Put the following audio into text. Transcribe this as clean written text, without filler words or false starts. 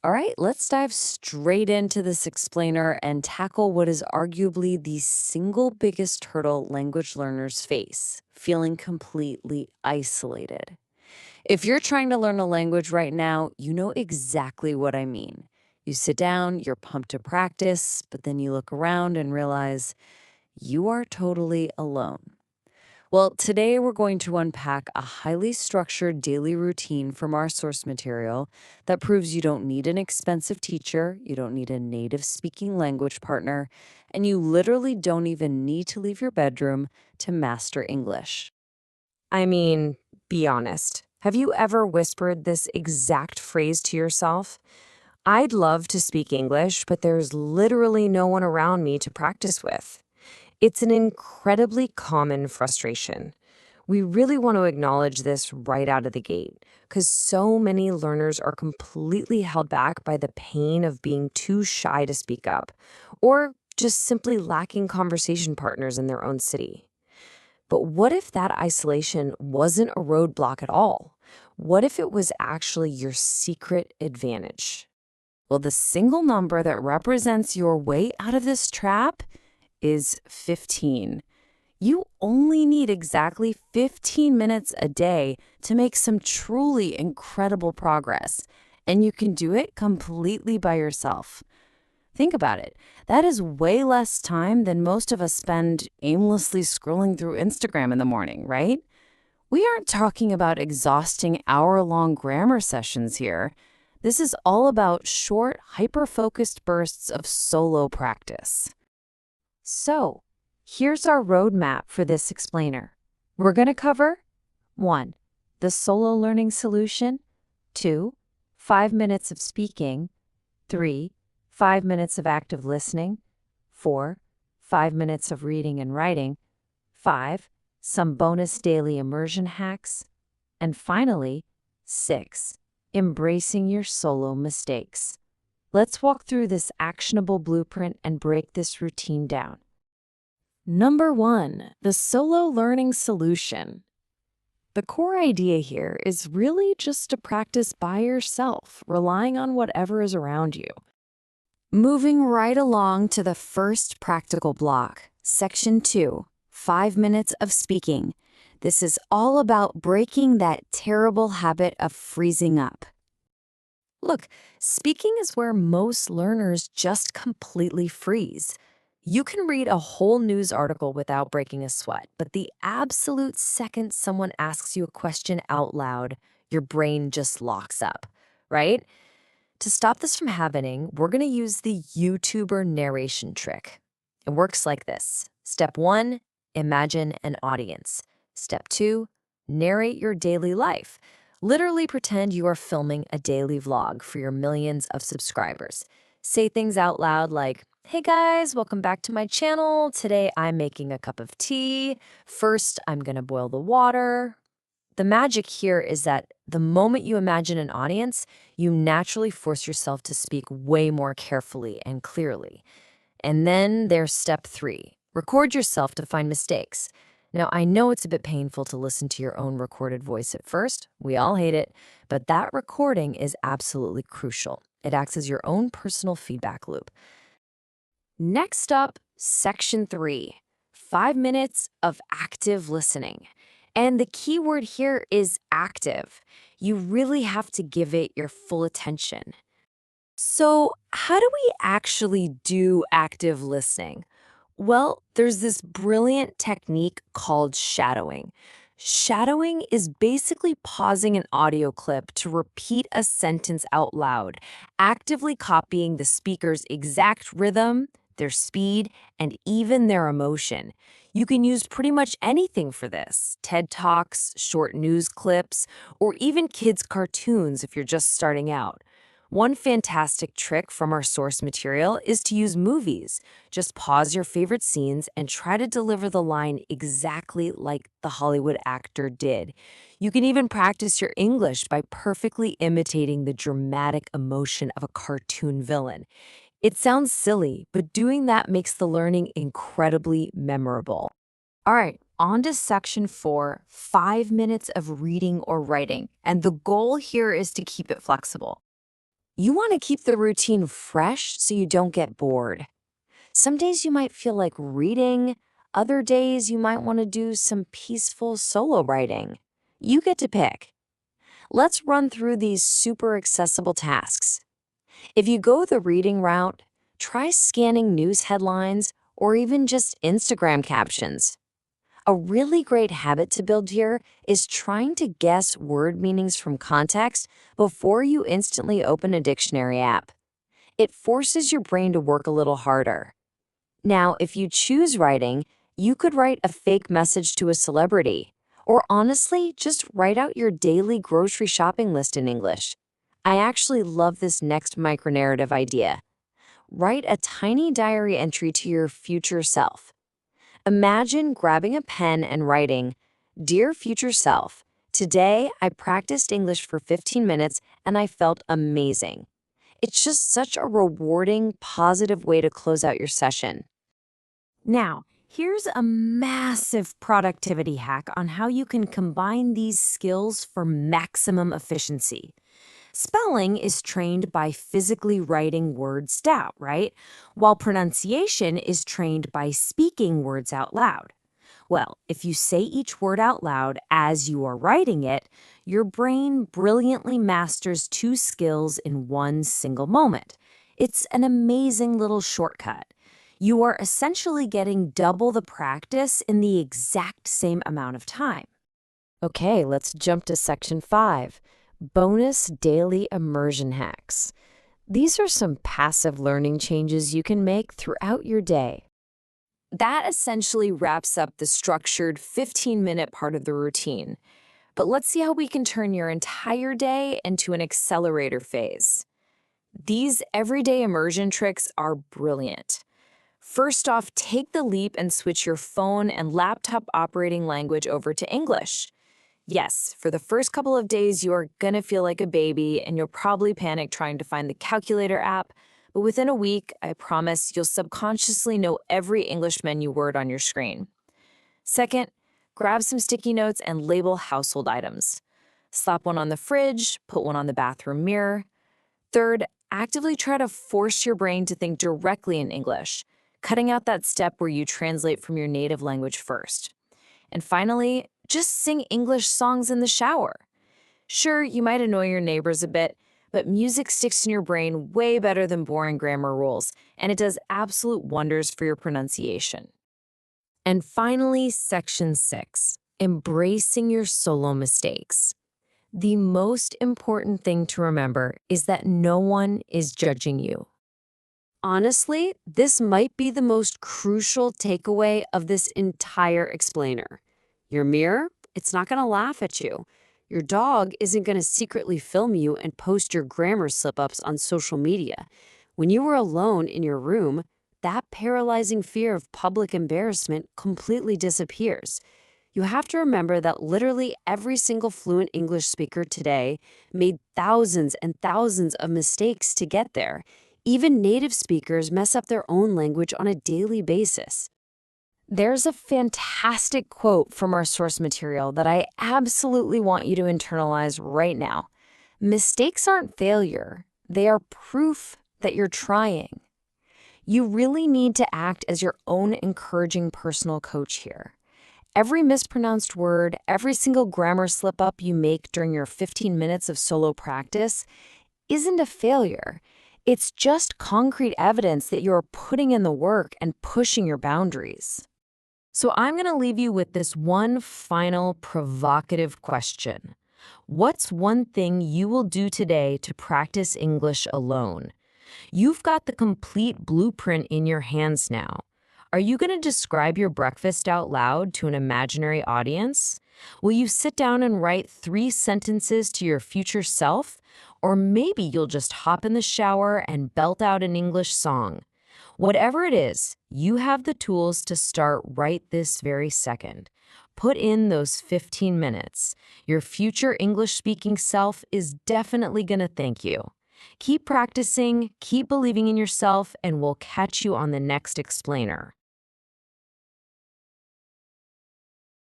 All right, let's dive straight into this explainer and tackle what is arguably the single biggest hurdle language learners face, feeling completely isolated. If you're trying to learn a language right now, you know exactly what I mean. You sit down, you're pumped to practice, but then you look around and realize you are totally alone. Well, today we're going to unpack a highly structured daily routine from our source material that proves you don't need an expensive teacher, you don't need a native speaking language partner, and you literally don't even need to leave your bedroom to master English. I mean, be honest. Have you ever whispered this exact phrase to yourself? I'd love to speak English, but there's literally no one around me to practice with. It's an incredibly common frustration. We really want to acknowledge this right out of the gate because so many learners are completely held back by the pain of being too shy to speak up or just simply lacking conversation partners in their own city. But what if that isolation wasn't a roadblock at all? What if it was actually your secret advantage? Well, the single number that represents your way out of this trap is 15. You only need exactly 15 minutes a day to make some truly incredible progress, and you can do it completely by yourself. Think about it. That is way less time than most of us spend aimlessly scrolling through Instagram in the morning, right? We aren't talking about exhausting hour-long grammar sessions here. This is all about short, hyper-focused bursts of solo practice. So, here's our roadmap for this explainer. We're going to cover 1. The solo learning solution. 2. 5 minutes of speaking. 3. 5 minutes of active listening. 4. 5 minutes of reading and writing. 5. Some bonus daily immersion hacks. And finally, 6. Embracing your solo mistakes. Let's walk through this actionable blueprint and break this routine down. Number 1, the solo learning solution. The core idea here is really just to practice by yourself, relying on whatever is around you. Moving right along to the first practical block, Section 2, 5 minutes of speaking. This is all about breaking that terrible habit of freezing up. Look, speaking is where most learners just completely freeze. You can read a whole news article without breaking a sweat, but the absolute second someone asks you a question out loud, your brain just locks up, right? To stop this from happening, we're going to use the YouTuber narration trick. It works like this. Step 1, imagine an audience. Step 2, narrate your daily life. Literally pretend you are filming a daily vlog for your millions of subscribers. Say things out loud like, "Hey guys, welcome back to my channel. Today I'm making a cup of tea. First, I'm going to boil the water." The magic here is that the moment you imagine an audience, you naturally force yourself to speak way more carefully and clearly. And then there's step 3. Record yourself to find mistakes. Now, I know it's a bit painful to listen to your own recorded voice at first. We all hate it. But that recording is absolutely crucial. It acts as your own personal feedback loop. Next up, Section 3, 5 minutes of active listening. And the key word here is active. You really have to give it your full attention. So, how do we actually do active listening? Well, there's this brilliant technique called shadowing. Shadowing is basically pausing an audio clip to repeat a sentence out loud, actively copying the speaker's exact rhythm, their speed, and even their emotion. You can use pretty much anything for this: TED Talks, short news clips, or even kids' cartoons if you're just starting out. One fantastic trick from our source material is to use movies. Just pause your favorite scenes and try to deliver the line exactly like the Hollywood actor did. You can even practice your English by perfectly imitating the dramatic emotion of a cartoon villain. It sounds silly, but doing that makes the learning incredibly memorable. All right, on to Section 4, 5 minutes of reading or writing. And the goal here is to keep it flexible. You want to keep the routine fresh so you don't get bored. Some days you might feel like reading, other days you might want to do some peaceful solo writing. You get to pick. Let's run through these super accessible tasks. If you go the reading route, try scanning news headlines or even just Instagram captions. A really great habit to build here is trying to guess word meanings from context before you instantly open a dictionary app. It forces your brain to work a little harder. Now, if you choose writing, you could write a fake message to a celebrity, or honestly, just write out your daily grocery shopping list in English. I actually love this next micronarrative idea. Write a tiny diary entry to your future self. Imagine grabbing a pen and writing, "Dear future self, today I practiced English for 15 minutes and I felt amazing." It's just such a rewarding, positive way to close out your session. Now, here's a massive productivity hack on how you can combine these skills for maximum efficiency. Spelling is trained by physically writing words down, right? While pronunciation is trained by speaking words out loud. Well, if you say each word out loud as you are writing it, your brain brilliantly masters two skills in one single moment. It's an amazing little shortcut. You are essentially getting double the practice in the exact same amount of time. Okay, let's jump to section 5. Bonus daily immersion hacks. These are some passive learning changes you can make throughout your day. That essentially wraps up the structured 15-minute part of the routine. But let's see how we can turn your entire day into an accelerator phase. These everyday immersion tricks are brilliant. First off, take the leap and switch your phone and laptop operating language over to English. Yes, for the first couple of days, you are going to feel like a baby and you'll probably panic trying to find the calculator app. But within a week, I promise you'll subconsciously know every English menu word on your screen. Second, grab some sticky notes and label household items. Slap one on the fridge, put one on the bathroom mirror. Third, actively try to force your brain to think directly in English, cutting out that step where you translate from your native language first. And finally, just sing English songs in the shower. Sure, you might annoy your neighbors a bit, but music sticks in your brain way better than boring grammar rules, and it does absolute wonders for your pronunciation. And finally, section 6, embracing your solo mistakes. The most important thing to remember is that no one is judging you. Honestly, this might be the most crucial takeaway of this entire explainer. Your mirror, it's not going to laugh at you. Your dog isn't going to secretly film you and post your grammar slip-ups on social media. When you are alone in your room, that paralyzing fear of public embarrassment completely disappears. You have to remember that literally every single fluent English speaker today made thousands and thousands of mistakes to get there. Even native speakers mess up their own language on a daily basis. There's a fantastic quote from our source material that I absolutely want you to internalize right now. Mistakes aren't failure. They are proof that you're trying. You really need to act as your own encouraging personal coach here. Every mispronounced word, every single grammar slip-up you make during your 15 minutes of solo practice isn't a failure. It's just concrete evidence that you're putting in the work and pushing your boundaries. So I'm going to leave you with this one final provocative question. What's one thing you will do today to practice English alone? You've got the complete blueprint in your hands now. Are you going to describe your breakfast out loud to an imaginary audience? Will you sit down and write 3 sentences to your future self? Or maybe you'll just hop in the shower and belt out an English song. Whatever it is, you have the tools to start right this very second. Put in those 15 minutes. Your future English-speaking self is definitely going to thank you. Keep practicing, keep believing in yourself, and we'll catch you on the next explainer.